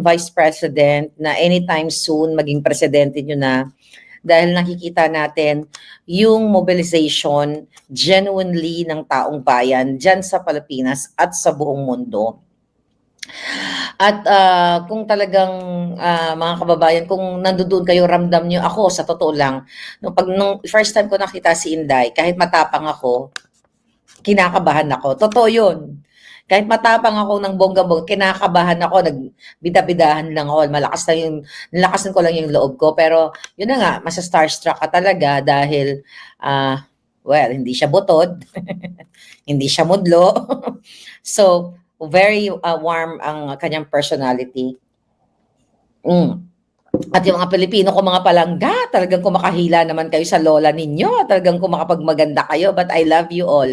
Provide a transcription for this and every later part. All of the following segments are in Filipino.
Vice President na anytime soon maging presidente nyo na dahil nakikita natin yung mobilization genuinely ng taong bayan dyan sa Pilipinas at sa buong mundo. At kung talagang mga kababayan, kung nandoon kayo, ramdam nyo ako, sa totoo lang, nung first time ko nakita si Inday, kahit matapang ako, kinakabahan ako. Totoo yun. Kahit matapang ako ng bongga-bongga, kinakabahan ako, nagbidabidahan lang ako, nalakasan ko lang yung loob ko. Pero yun na nga, masa starstruck ka talaga dahil, well, hindi siya butod, hindi siya mudlo. So, very warm ang kanyang personality. At yung mga Pilipino ko, mga palangga, talagang kumakahila naman kayo sa lola ninyo. Talagang kumakapagmaganda kayo, but I love you all.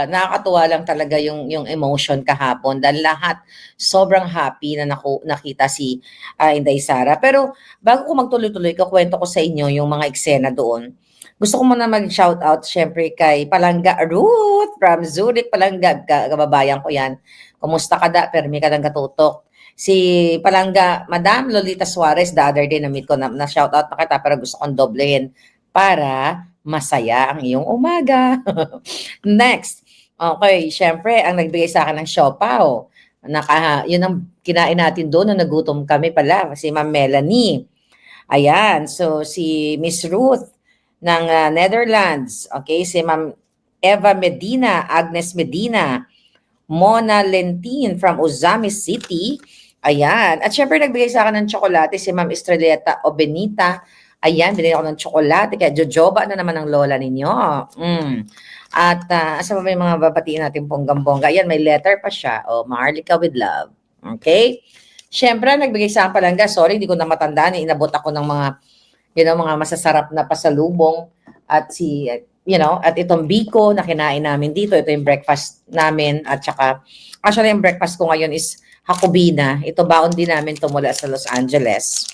Nakakatuwa lang talaga yung emotion kahapon dahil lahat sobrang happy na nakita si Inday Sara. Pero bago ko magtuloy-tuloy, kukwento ko sa inyo yung mga eksena doon. Gusto ko muna mag-shoutout syempre kay Palangga Ruth from Zurich, Palangga, kababayan ko yan. Kumusta ka da? Permi ka lang katutok. Si Palangga, Madam Lolita Suarez, the other day na-meet ko, na-shoutout na kita pero gusto kong doblehin para masaya ang iyong umaga. Next, okay, syempre, ang nagbigay sa akin ng siopaw. Yun ang kinain natin doon nung nagutom kami pala, si Ma'am Melanie. Ayan, so si Miss Ruth ng Netherlands, okay, si Ma'am Eva Medina, Agnes Medina, Mona Lentin from Ozamis City. Ayan. At syempre nagbigay sa akin ng tsokolate si Ma'am Estrelleta Obenita. Ayan, binigay ako ng tsokolate. Kaya jojoba na naman ang lola ninyo. At asa pa ba yung mga babatiin natin bonggang-bongga? Ayan, may letter pa siya. Maharlika with love. Okay? Syempre, nagbigay sa akin palangga. Sorry, hindi ko na matandaan. Inabot ako ng mga, mga masasarap na pasalubong. At at itong biko na kinain namin dito, ito yung breakfast namin at saka, actually yung breakfast ko ngayon is Hakobina. Ito baon din namin ito mula sa Los Angeles.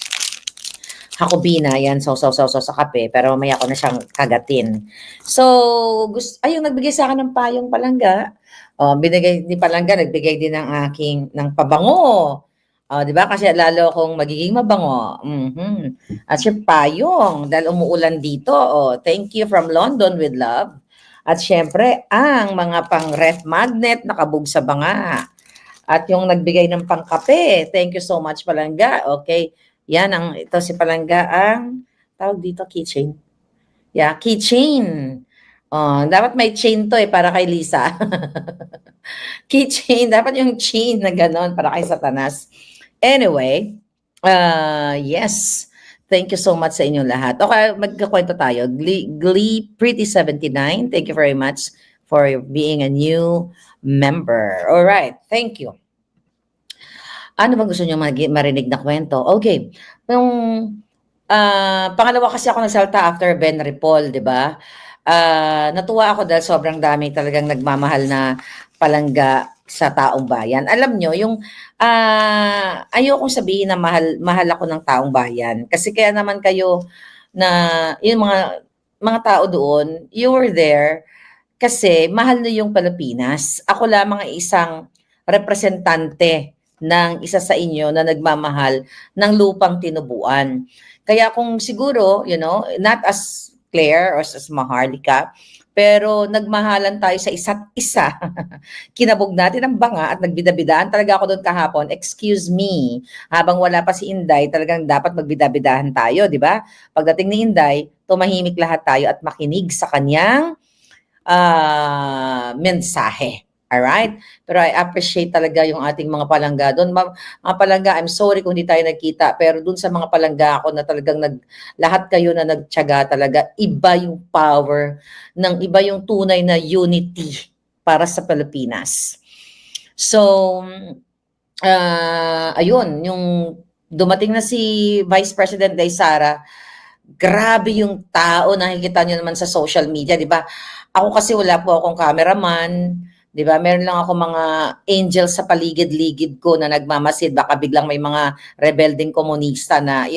Hakobina, yan, so sa kape, pero mamaya ko na siyang kagatin. So, ayun, nagbigay sa akin ng payong palangga. Binigay ni palangga, nagbigay din ng pabango. Di ba? Kasi lalo akong magiging mabango. At siya payong dahil umuulan dito. Thank you from London with love. At syempre, ang mga pang-ref magnet nakabog sa banga. At yung nagbigay ng pangkape. Thank you so much, Palangga. Okay. Yan, ito si Palangga ang tawag dito, keychain. Yeah, keychain. Dapat may chain to para kay Lisa. Keychain. Dapat yung chain na ganon para kay Satanas. Anyway, yes. Thank you so much sa inyong lahat. Okay, magkakwento tayo. Glee Pretty 79, thank you very much for being a new member. All right, thank you. Ano bang gusto niyo marinig na kwento? Okay. Yung pangalawa kasi ako nagsalta after Ben Ripoll, di ba? Natuwa ako dahil sobrang dami talagang nagmamahal na palangga sa taong bayan. Alam nyo, yung ayokong sabihin na mahal ako ng taong bayan. Kasi kaya naman kayo na yung mga tao doon, you were there kasi mahal na yung Pilipinas. Ako lamang isang representante ng isa sa inyo na nagmamahal ng lupang tinubuan. Kaya kung siguro, not as Claire or as Maharlika, pero nagmahalan tayo sa isa't isa. Kinabog natin ang banga at nagbidabidaan talaga ako doon kahapon. Excuse me, habang wala pa si Inday, talagang dapat magbidabidahan tayo, di ba? Pagdating ni Inday, tumahimik lahat tayo at makinig sa kanyang mensahe. Alright? Pero I appreciate talaga yung ating mga palangga doon. Mga palangga, I'm sorry kung hindi tayo nagkita, pero doon sa mga palangga ako na talagang lahat kayo na nagtiyaga talaga, iba yung power, iba yung tunay na unity para sa Pilipinas. So, ayun, yung dumating na si Vice President Day Sara, grabe yung tao, nakikita nyo naman sa social media, di ba? Ako kasi wala po akong cameraman, di ba? Meron lang ako mga angels sa paligid-ligid ko na nagmamasid. Baka biglang may mga rebelding komunista na,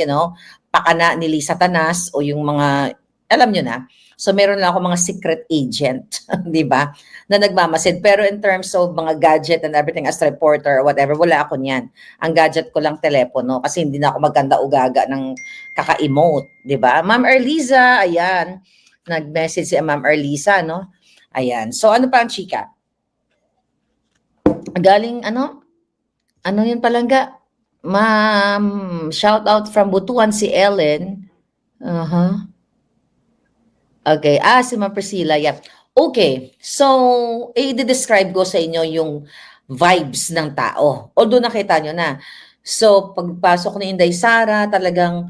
pakana nili Satanas o yung mga alam nyo na. So meron lang ako mga secret agent, di ba? Na nagmamasid. Pero in terms of mga gadget and everything as reporter or whatever, wala ako niyan. Ang gadget ko lang telepono kasi hindi na ako maganda ugaga ng kaka-emote, di ba? Ma'am Erliza, ayan. Nag-message si Ma'am Erliza, no? Ayan. So ano pa ang chika? Galing ano? Ano yun palangga? Ma'am, shout out from Butuan si Ellen. Uh-huh. Okay. Si Ma'am Priscilla, yeah. Okay. So, i-describe ko sa inyo yung vibes ng tao. Although nakita nyo na. So, pagpasok ni Inday Sara, talagang,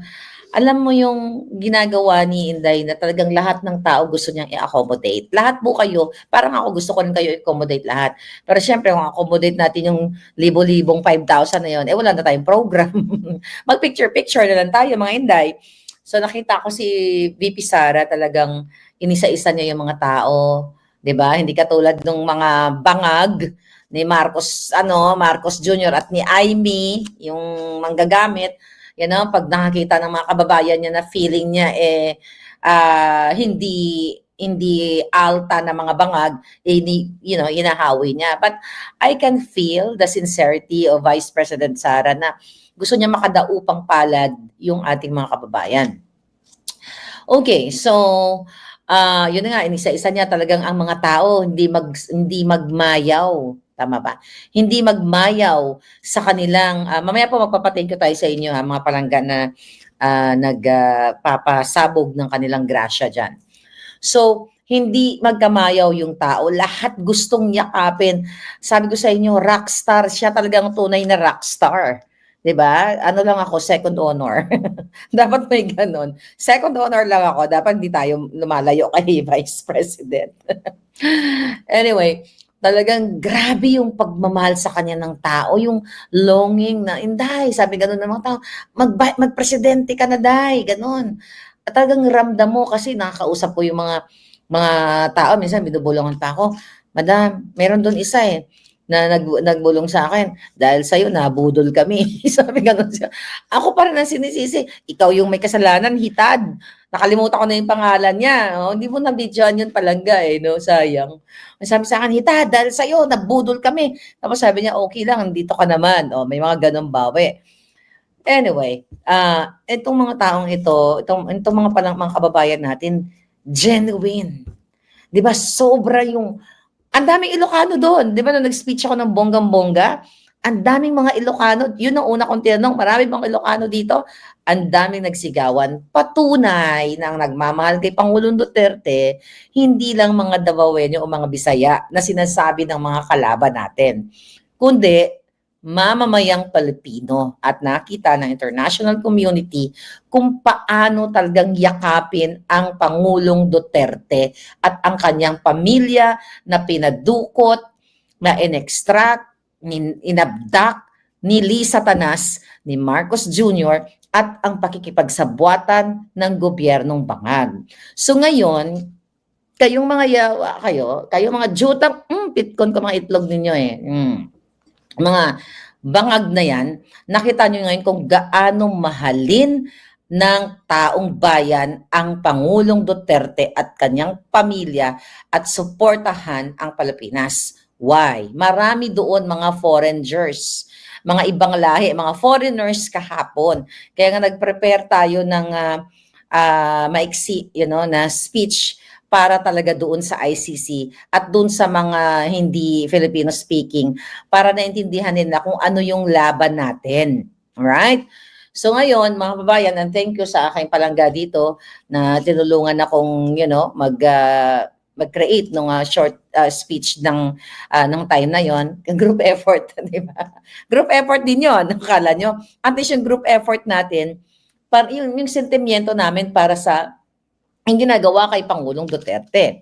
alam mo yung ginagawa ni Inday na talagang lahat ng tao gusto niyang i-accommodate. Lahat po kayo, parang ako gusto ko rin kayo i-accommodate lahat. Pero syempre, kung accommodate natin yung libo-libong 5,000 na yun, wala na tayong program. Mag-picture-picture na lang tayo, mga Inday. So nakita ko si VP Sara talagang inisa-isa niya yung mga tao, 'di ba? Hindi katulad ng mga bangag ni Marcos Jr. at ni Amy, yung manggagamit, pag nakakita ng mga kababayan niya na feeling niya hindi alta na mga bangag, inahawi niya. But I can feel the sincerity of Vice President Sara na gusto niya makadaupang palad yung ating mga kababayan. Okay, so yun na nga, inisa-isa niya talagang ang mga tao hindi magmayaw, tama ba? Hindi magmayaw sa kanilang mamaya po magpapatingin ko tayo sa inyo mga palangga na nagpapasabog ng kanilang grasya diyan. So, hindi magkamayaw yung tao. Lahat gustong yakapin. Sabi ko sa inyo, rockstar. Siya talagang tunay na rockstar. 'Di ba? Ano lang ako, second honor. Dapat may ganon. Second honor lang ako. Dapat hindi tayo lumalayo kay Vice President. Anyway, talagang grabe yung pagmamahal sa kanya ng tao. Yung longing na, Inday, sabi ganon ng mga tao, magpresidente ka na, Day. Ganon. At talagang ramdam mo kasi nakakausap ko yung mga tao. Minsan binubulungan pa ako. Madam, meron doon isa na nagbulong sa akin, dahil sa'yo, nabudol kami. Sabi gano'n siya. Ako pa rin ang sinisisi. Ikaw yung may kasalanan, hitad. Nakalimutan ko na yung pangalan niya. Hindi mo na-videoan yun palangga no? Sayang. Sabi sa akin, hitad, dahil sa'yo, nabudol kami. Tapos sabi niya, okay lang, dito ka naman. May mga ganong bawi. Anyway, itong mga taong itong mga kababayan natin, genuine. 'Di ba? Sobra yung ang daming Ilocano doon. 'Di ba nung nag-speech ako ng bonggang-bongga, ang daming mga Ilocano. Yun ang una kong tinanong, marami bang Ilocano dito? Ang daming nagsigawan. Patunay na ang nagmamahal kay Pangulong Duterte, hindi lang mga Davaoenyo o mga Bisaya na sinasabi ng mga kalaban natin, kundi mamamayang Pilipino at nakita ng international community kung paano talagang yakapin ang Pangulong Duterte at ang kanyang pamilya na pinadukot, na inextract, inabdak, ni Satanas, ni Marcos Jr. at ang pakikipagsabwatan ng gobyernong bangag. So ngayon, kayong mga yawa kayong mga jutang, pitkon ko mga itlog ninyo mga bangag na yan, nakita nyo ngayon kung gaano mahalin ng taong bayan ang Pangulong Duterte at kanyang pamilya at suportahan ang Pilipinas. Why? Marami doon mga foreigners, mga ibang lahi, mga foreigners kahapon. Kaya nga nag-prepare tayo ng maiksi, na speech para talaga doon sa ICC at doon sa mga hindi Filipino speaking para naintindihan nila kung ano yung laban natin. Alright? So ngayon, mga kababayan, and thank you sa aking palangga dito na tinulungan akong, mag-create ng short speech ng time na yon. Group effort, di ba? Group effort din yon. Akala nyo? At least yung group effort natin, para yung sentimiento namin para sa ang ginagawa kay Pangulong Duterte.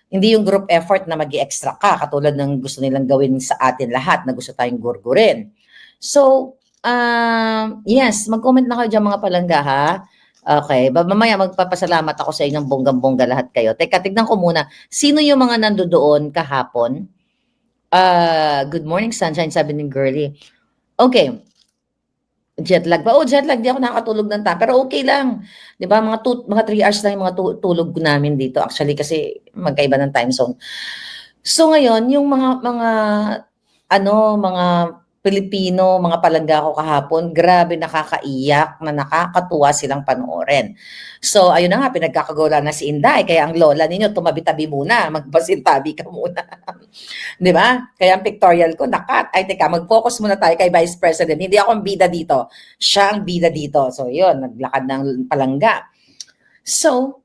Hindi yung group effort na mag-extra ka, katulad ng gusto nilang gawin sa atin lahat na gusto tayong gurgurin. So, yes, mag-comment na kayo dyan mga palangga ha. Okay, mamaya magpapasalamat ako sa inyong bonggang-bongga lahat kayo. Teka, tignan ko muna, sino yung mga nandoon kahapon? Good morning, sunshine, sabi ni Girlie. Okay, Jet lag ba? Jet lag, 'di ako nakakatulog ng pero okay lang. 'Di ba mga 3 hours lang yung mga tulog namin dito actually kasi magkaiba ng time zone. So ngayon yung mga Pilipino, mga palangga ko kahapon, grabe nakakaiyak na nakakatuwa silang panoorin. So ayun na nga, pinagkakagulan na si Inday, kaya ang lola ninyo tumabi-tabi muna, magpasintabi ka muna. 'Di ba? Kaya ang pictorial ko nakat. Ay teka, mag-focus muna tayo kay Vice President. Hindi ako ang bida dito. Siya ang bida dito. So 'yun, naglakad ng palangga. So,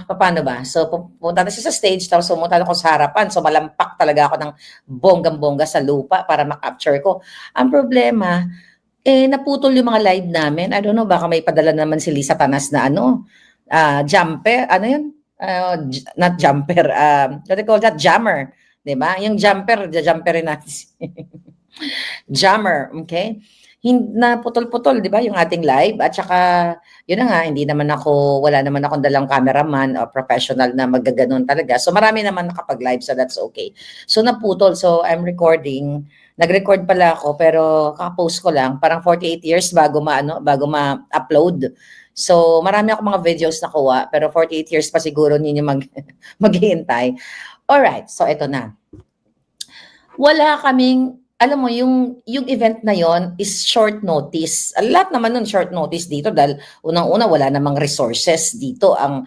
papaano ba? So, pumunta na siya sa stage tapos pumunta na ako sa harapan. So, malampak talaga ako ng bonggang-bongga sa lupa para ma-capture ko. Ang problema, naputol yung mga live namin. I don't know, baka may padala naman si Lisa Tanas na jumper, ano yun? Not jumper, what do you call that? Jammer. Diba? Yung jumperin natin. Jammer, okay? Naputol-putol, di ba, yung ating live. At saka, yun na nga, wala naman akong dalang cameraman o professional na magaganon talaga. So, marami naman nakapag-live, so that's okay. So, naputol. So, I'm recording. Nag-record pala ako, pero kaka-post ko lang. Parang 48 years bago ma-upload. So, marami akong mga videos na kuha, pero 48 years pa siguro ninyo maghihintay. Alright, so ito na. Wala kaming alam mo yung event na yon is short notice. Lahat naman nun short notice dito dahil unang-una wala namang resources dito ang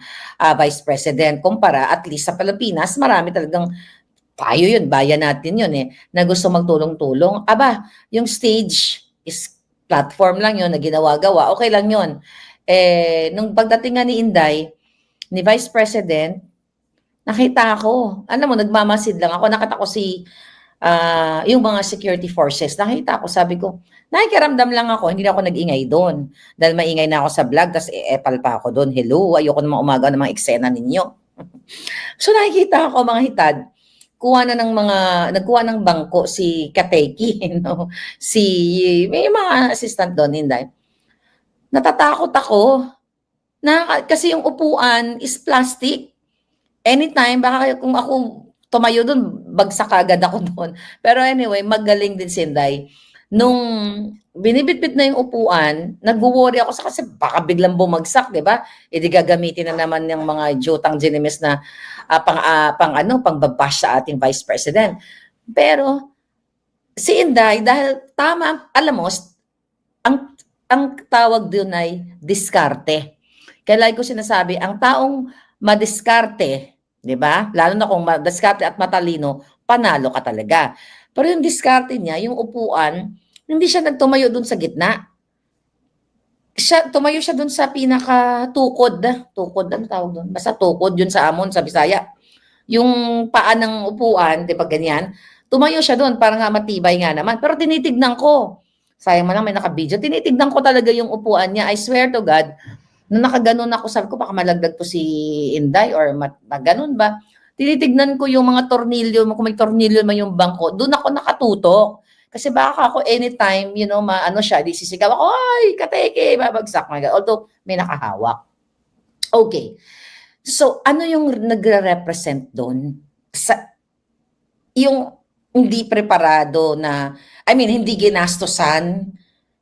Vice President. Kumpara at least sa Pilipinas, marami talagang tayo yun, bayan natin yun na gusto magtulong-tulong. Aba, yung stage is platform lang yun na ginawa-gawa. Okay lang yun. Nung pagdating nga ni Inday, ni Vice President, nakita ako, alam mo, nagmamasid lang ako. Nakita ko yung mga security forces, nakita ko, sabi ko, nakikiramdam lang ako, hindi na ako nag-ingay doon. Dahil maingay na ako sa vlog, tapos epal pa ako doon. Hello, ayoko namang umaga ng mga eksena ninyo. So nakikita ako mga hitad, nagkuha ng bangko si Kateki, may mga assistant doon, hindi. Natatakot ako, kasi yung upuan is plastic. Anytime, baka kung ako tumayo doon, bagsak agad ako doon. Pero anyway, magaling din si Inday. Nung binibitbit na yung upuan, nag-worry ako kasi baka biglang bumagsak, di ba? Di gagamitin na naman yung mga jutang ginimis na pangbabash sa ating Vice President. Pero si Inday, dahil tama, alam mo, ang tawag doon ay diskarte. Kaya like ko sinasabi, ang taong madiskarte, 'di ba? Lalo na kung madiskarte at matalino, panalo ka talaga. Pero yung diskarte niya, yung upuan, hindi siya nagtumayo doon sa gitna. Tumayo siya doon sa pinaka-tukod. Tukod, ano tawag doon? Basta tukod, yun sa amon, sa Bisaya. Yung paa ng upuan, 'di ba ganyan? Tumayo siya doon, para nga matibay nga naman. Pero tinitignan ko, sayang man lang may naka-video, tinitignan ko talaga yung upuan niya. I swear to God, nung nakaganon ako, sabi ko baka malagdag to si Inday or maganon ba. Tinitignan ko yung mga tornilyo, kung may tornilyo man yung bangko, doon ako nakatutok. Kasi baka ako anytime, siya, di sisigaw ako, ay, Kateki, babagsak. Although, may nakahawak. Okay. So, ano yung nagre-represent doon? Yung hindi preparado na, hindi ginastosan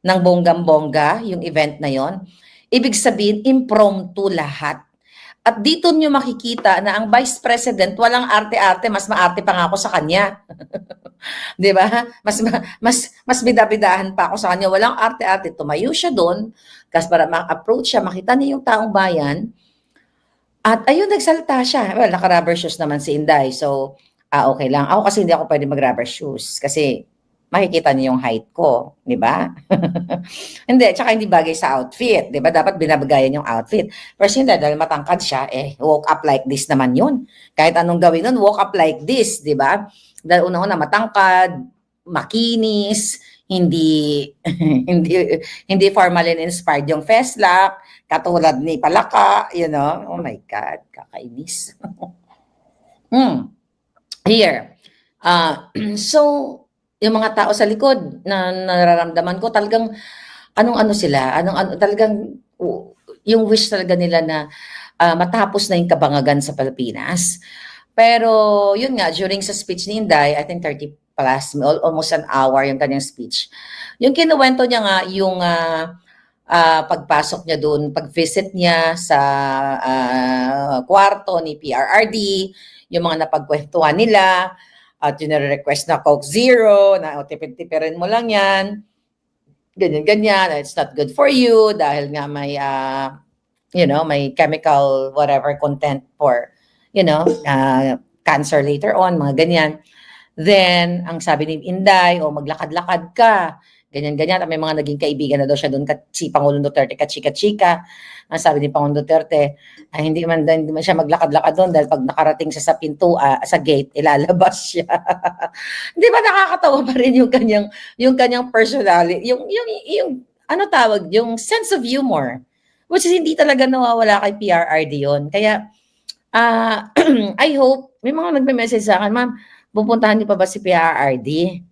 ng bonggang-bongga yung event na yon. Ibig sabihin, impromptu lahat. At dito nyo makikita na ang Vice President, walang arte-arte, mas maarte pa nga ako sa kanya. 'Di ba? Mas bida-bidahan pa ako sa kanya. Walang arte-arte. Tumayo siya doon, kasi para ma-approach siya, makita niya yung taong bayan. At ayun, nagsalita siya. Well, naka-rubber shoes naman si Inday. So, okay lang. Ako kasi hindi ako pwede mag-rubber shoes. Kasi makikita niyo yung height ko, di ba? Hindi, tsaka hindi bagay sa outfit, di ba? Dapat binabagayan yung outfit. Pero hindi, dahil matangkad siya, walk up like this naman yun. Kahit anong gawin nun, walk up like this, di ba? Dahil una-una matangkad, makinis, hindi hindi formalin inspired yung Feslock, katulad ni Palaka, oh my God, kakainis. Here. So, yung mga tao sa likod na nararamdaman ko talagang talagang yung wish talaga nila na matapos na yung kabangagan sa Pilipinas. Pero yun nga, during sa speech ni Inday, I think plus almost an hour yung kanyang speech. Yung kinuwento niya nga yung pagpasok niya doon, pag-visit niya sa kwarto ni PRRD, yung mga napagkwentuhan nila, at yung nare-request na Coke Zero, na tipid-tipirin mo lang yan, ganyan-ganyan, it's not good for you dahil nga may, may chemical whatever content for, cancer later on, mga ganyan. Then, ang sabi ni Inday, maglakad-lakad ka, ganyan-ganyan. May mga naging kaibigan na daw siya doon, si Pangulong Duterte, kachika-chika. Ang sabi ni Pangulong Duterte, ay hindi man siya maglakad-lakad doon dahil pag nakarating siya sa pinto, sa gate, ilalabas siya. Hindi ba nakakatawa pa rin yung kanyang personality, yung ano tawag, yung sense of humor, which is hindi talaga nawawala kay PRRD yun. Kaya, I hope, may mga nagme-message sa akin, ma'am, pupuntahan niyo pa ba si PRRD?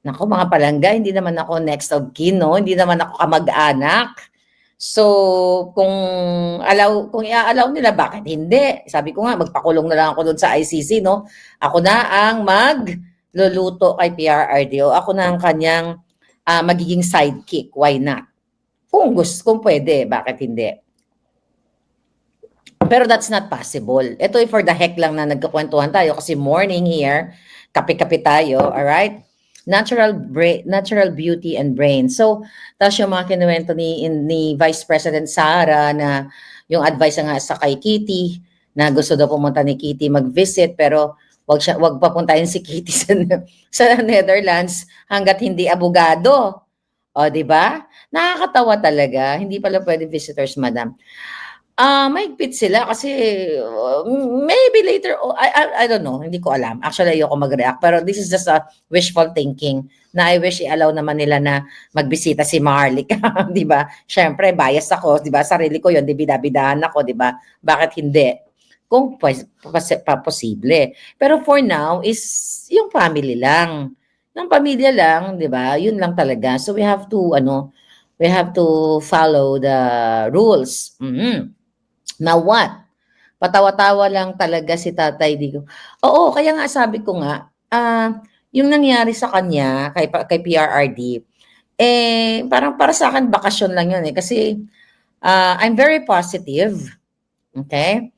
Naku, mga palangga, hindi naman ako next of kin, no? Hindi naman ako kamag-anak. So, kung i-allow nila, bakit hindi? Sabi ko nga, magpakulong na lang ako doon sa ICC, no? Ako na ang magluluto kay PRRD o ako na ang kanyang magiging sidekick. Why not? Kung pwede, bakit hindi? Pero that's not possible. Ito ay for the heck lang na nagkakwentuhan tayo kasi morning here, kape-kape tayo, alright? Natural beauty and brain. So, tapos yung mga kinuwento ni Vice President Sara na yung advice nga sa kay Kitty na gusto daw pumunta ni Kitty mag-visit pero wag papuntahin si Kitty sa Netherlands hangga't hindi abogado. O, di ba? Nakakatawa talaga. Hindi pala pwede visitors, madam. Mahigpit sila kasi maybe later, I don't know, hindi ko alam. Actually, ayoko mag-react. Pero this is just a wishful thinking na I wish i-allow naman nila na magbisita si Maharlika. Di ba? Siyempre, bias ako. Di ba? Sarili ko yun. Di bidabidahan ako. Di ba? Bakit hindi? Kung posible. Pero for now, is yung family lang. Yung pamilya lang, di ba? Yun lang talaga. So we have to follow the rules. Now what? Patawa-tawa lang talaga si Tatay Digong. Oo, kaya nga sabi ko nga, yung nangyari sa kanya, kay PRRD, parang para sa akin, bakasyon lang yun Kasi I'm very positive. Okay?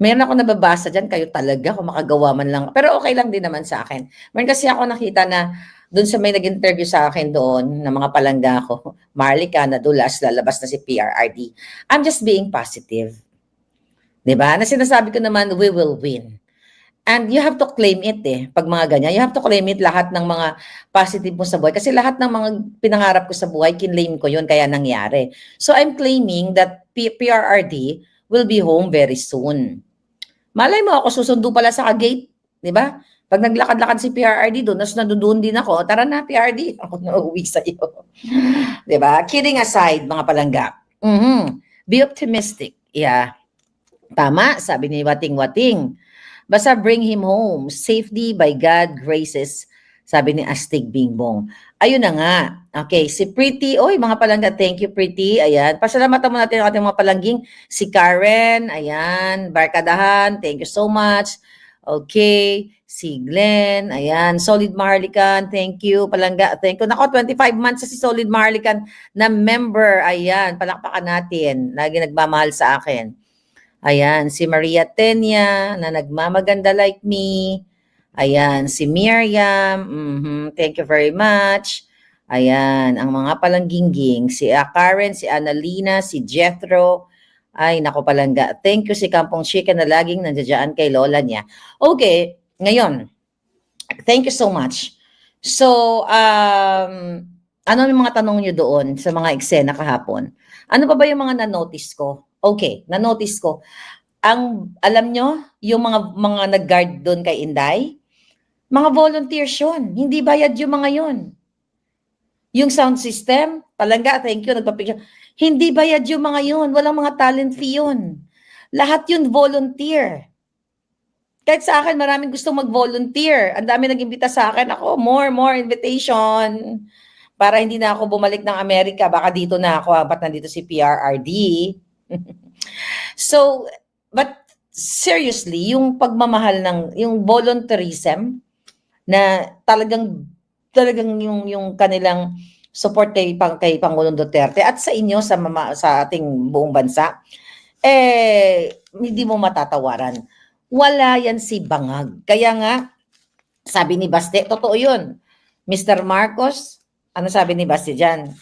Meron ako nababasa dyan, kayo talaga, kung makagawa man lang. Pero okay lang din naman sa akin. Meron kasi ako nakita na doon sa may nag-interview sa akin doon, na mga palangga ko, Maharlika, nadulas, lalabas na si PRRD. I'm just being positive. Diba? Na sinasabi ko naman, we will win. And you have to claim it pag mga ganyan. You have to claim it lahat ng mga positive mo sa buhay. Kasi lahat ng mga pinangarap ko sa buhay, kinlaim ko yun, kaya nangyari. So I'm claiming that PRRD will be home very soon. Malay mo ako, susundo pala sa gate. Diba? Pag naglakad-lakad si PRRD doon, tapos nandoon din ako, tara na PRRD, ako na uwi sa iyo. Diba? Kidding aside, mga palangga. Be optimistic. Yeah. Tama, sabi ni Wating-Wating. Basta bring him home. Safety by God graces, sabi ni Astig Bingbong. Ayun na nga. Okay, si Pretty. Oy, mga palangga, thank you Pretty. Ayan. Pasalamatan mo natin ang ating mga palangging. Si Karen, ayan. Barkadahan, thank you so much. Okay. Si Glenn, ayan. Solid Maharlikan, thank you. Palangga, thank you. Nako, 25 months sa si Solid Maharlikan na member. Ayan, palakpakan natin. Lagi nagmamahal sa akin. Ayan, si Maria Tenya na nagmamaganda like me. Ayan, si Miriam. Thank you very much. Ayan, ang mga palanggingging. Si Karen, si Annalina, si Jethro. Ay, nako palangga. Thank you si Kampong Chika na laging nandiyan kay lola niya. Okay, ngayon. Thank you so much. So, ano yung mga tanong niyo doon sa mga eksena kahapon? Ano pa ba yung mga na-notice ko? Okay, na-notice ko. Alam nyo, yung mga nag-guard doon kay Inday, mga volunteers yun. Hindi bayad yung mga yun. Yung sound system, palangga, thank you, nagpa-picture. Hindi bayad yung mga yun. Walang mga talent fee yun. Lahat yun volunteer. Kahit sa akin, maraming gustong mag-volunteer. Ang dami nag-imbita sa akin. Ako, more invitation. Para hindi na ako bumalik ng Amerika. Baka dito na ako. Ba't nandito si PRRD? So, but seriously, yung pagmamahal yung volunteerism, na talagang yung kanilang support kay Pangulong Duterte at sa inyo sa ating buong bansa, hindi mo matatawaran. Wala yan si Bangag. Kaya nga, sabi ni Baste, totoo yun. Mr. Marcos, ano sabi ni Baste dyan?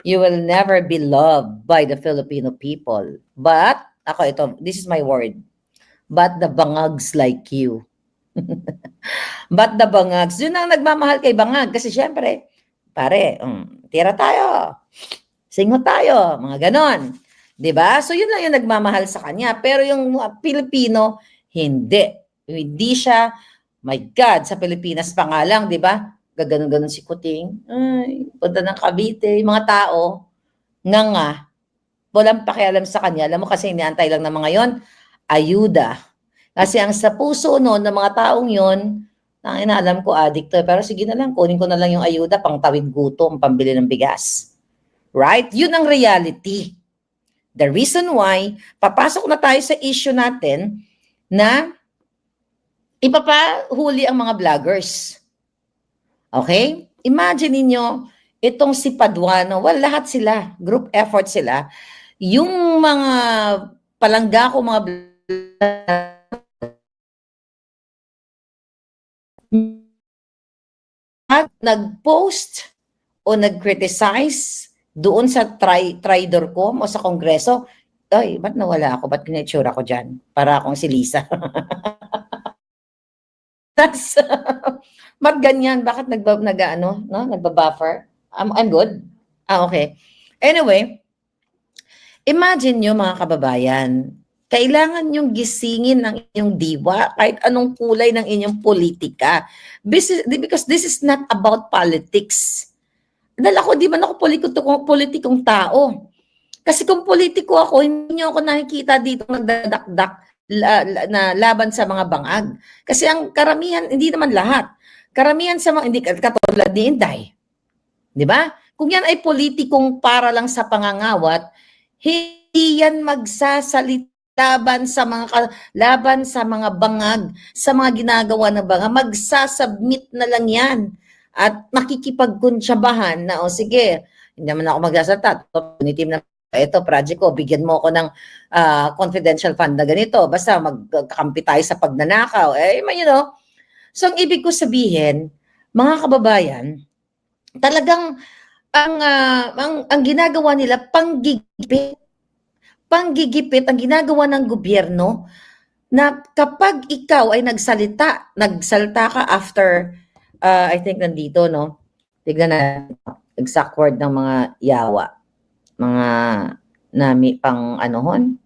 You will never be loved by the Filipino people. But, this is my word, but the Bangags like you. But the Bangags, yun ang nagmamahal kay Bangag. Kasi syempre, pare, tira tayo, singot tayo, mga ganon. 'Di ba? So yun lang yung nagmamahal sa kanya. Pero yung Pilipino, hindi. Hindi siya, my God, sa Pilipinas pa nga lang, 'di ba? Gaganon-ganon si Kuting. Ay, punta ng Cavite, yung mga tao, nga, walang pakialam sa kanya. Alam mo kasi iniantay lang ng mga yon, ayuda. Kasi ang sa puso noon ng mga taong yon, ang inalam ko addict to, pero sige na lang, kunin ko na lang yung ayuda pang tawid gutom, pambili ng bigas. Right? Yun ang reality. The reason why, papasok na tayo sa issue natin na ipapahuli ang mga vloggers. Okay? Imagine niyo itong si Paduano, well, lahat sila, group effort sila. Yung mga palangga ko, mga nag-post o nag-criticize doon sa Tridorcom o sa Kongreso, ay, ba't nawala ako? Ba't kinitsura ko dyan? Para akong si Lisa. That's, ba't ganyan? Bakit nagbabuffer? I'm good? Okay. Anyway, imagine nyo mga kababayan, kailangan yung gisingin ng inyong diwa kahit anong kulay ng inyong politika. Because this is not about politics. Dahil ako, di man ako politikong tao. Kasi kung politiko ako, hindi nyo ako nakikita dito nagdadakdak na laban sa mga bangag. Kasi ang karamihan, hindi naman lahat. Karamihan sa mga, hindi katulad ni Inday. Di ba? Kung yan ay politikong para lang sa pangangawat, hindi yan magsasalita laban sa mga bangag, sa mga ginagawa ng bangag. Magsasubmit na lang yan. At makikipagkunsyabahan na, sige, hindi naman ako magsasalita. Team na ito, project ko, bigyan mo ako ng confidential fund na ganito. Basta magkakampi tayo sa pagnanakaw. So, ang ibig ko sabihin, mga kababayan, talagang ang ginagawa nila, panggigipit ang ginagawa ng gobyerno na kapag ikaw ay nagsalita ka after I think nandito, no? Tignan na exact word ng mga yawa. Mga nami pang anohon.